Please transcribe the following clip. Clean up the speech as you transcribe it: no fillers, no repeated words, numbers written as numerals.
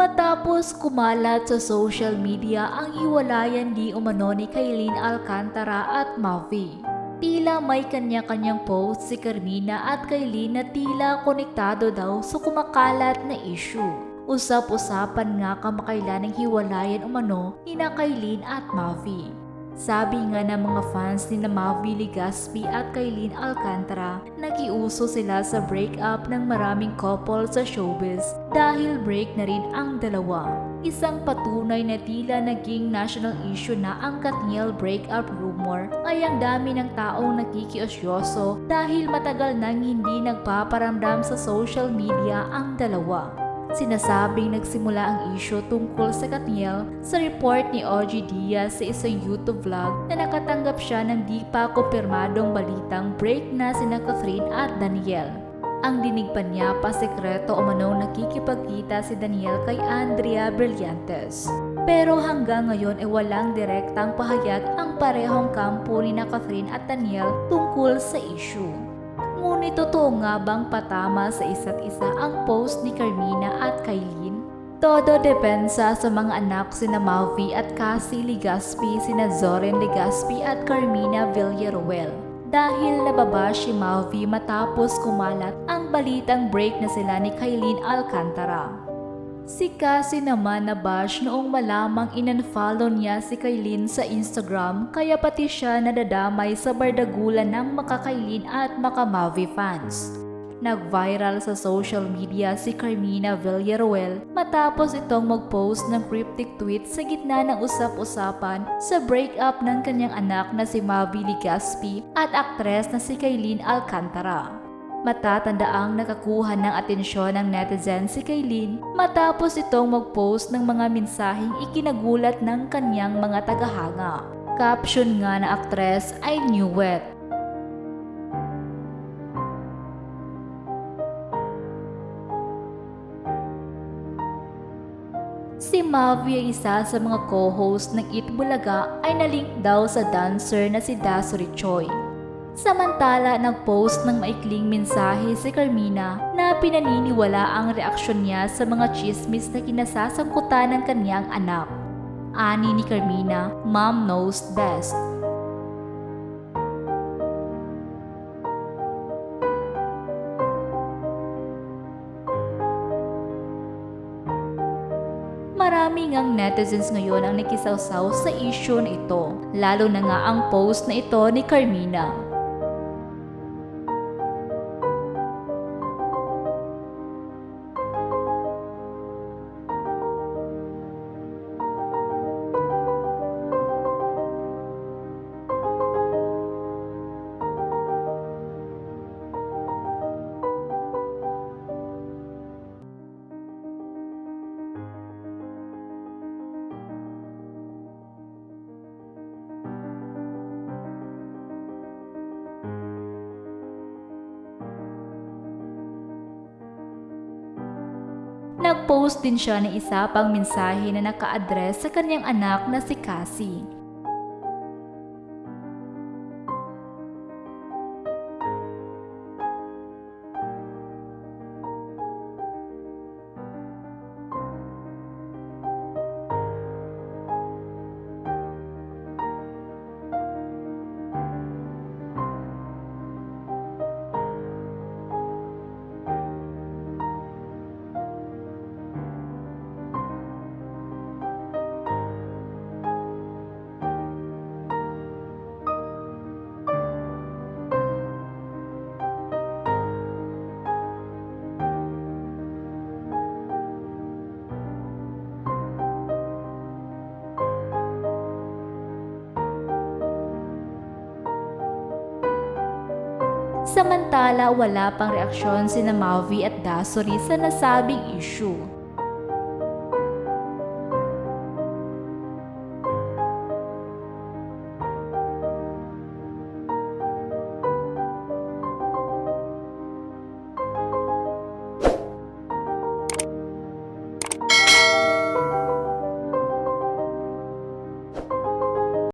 Matapos kumalat sa social media ang hiwalayan di umano ni Kailin Alcantara at Mavi. Tila may kanya-kanyang post si Carmina at Kailin na tila konektado daw sa kumakalat na issue. Usap-usapan nga kamakailan ng hiwalayan umano ni Kailin at Mavi. Sabi nga ng mga fans ni Mavi Legaspi at Kailin Alcantara, nag-iuso sila sa breakup ng maraming couple sa showbiz dahil break na rin ang dalawa. Isang patunay na tila naging national issue na ang Katniel breakup rumor ay ang dami ng taong nakikiosyoso dahil matagal nang hindi nagpaparamdam sa social media ang dalawa. Sinasabing nagsimula ang issue tungkol sa Katniel sa report ni OG Diaz sa isang YouTube vlog na nakatanggap siya ng di pa kumpirmadong balitang break na sina Catherine at Daniel. Ang dinig pa niya pa sekreto o manong nakikipagkita si Daniel kay Andrea Brillantes. Pero hanggang ngayon ay walang direktang pahayag ang parehong kampo ni Catherine at Daniel tungkol sa issue. Ngunit totoo nga bang patama sa isa't isa ang post ni Carmina at Kailin? Todo depensa sa mga anak sina Mavi at Cassie Legaspi, sina Zoren Legaspi at Carmina Villaruel. Dahil nababash si Mavi matapos kumalat ang balitang break na sila ni Kailin Alcantara. Si Cassie naman nabash noong malamang in-unfollow niya si Kailin sa Instagram kaya pati siya nadadamay sa bardagulan ng maka-Kailin at maka-Mavi fans. Nag-viral sa social media si Carmina Villaruel matapos itong mag-post ng cryptic tweet sa gitna ng usap-usapan sa breakup ng kanyang anak na si Mavi Legaspi at aktres na si Kailin Alcantara. Matatandaang nakakuha ng atensyon ng netizen si Kailin matapos itong mag-post ng mga mensaheng ikinagulat ng kanyang mga tagahanga. Caption nga na aktres ay "Knew it." Si Mavi ay isa sa mga co-host ng Eat Bulaga ay nalink daw sa dancer na si Dasuri Choi. Samantala, nag-post ng maikling mensahe si Carmina na pinaniniwala ang reaksyon niya sa mga chismis na kinasasangkutan ng kanyang anak. Ani ni Carmina, "Mom knows best." Marami ngang netizens ngayon ang nakisawsaw sa issue na ito, lalo na nga ang post na ito ni Carmina. Nag-post din siya ng isa pang mensahe na naka-address sa kanyang anak na si Cassie. Samantala, wala pang reaksyon sina Mavi at Dasuri sa nasabing issue.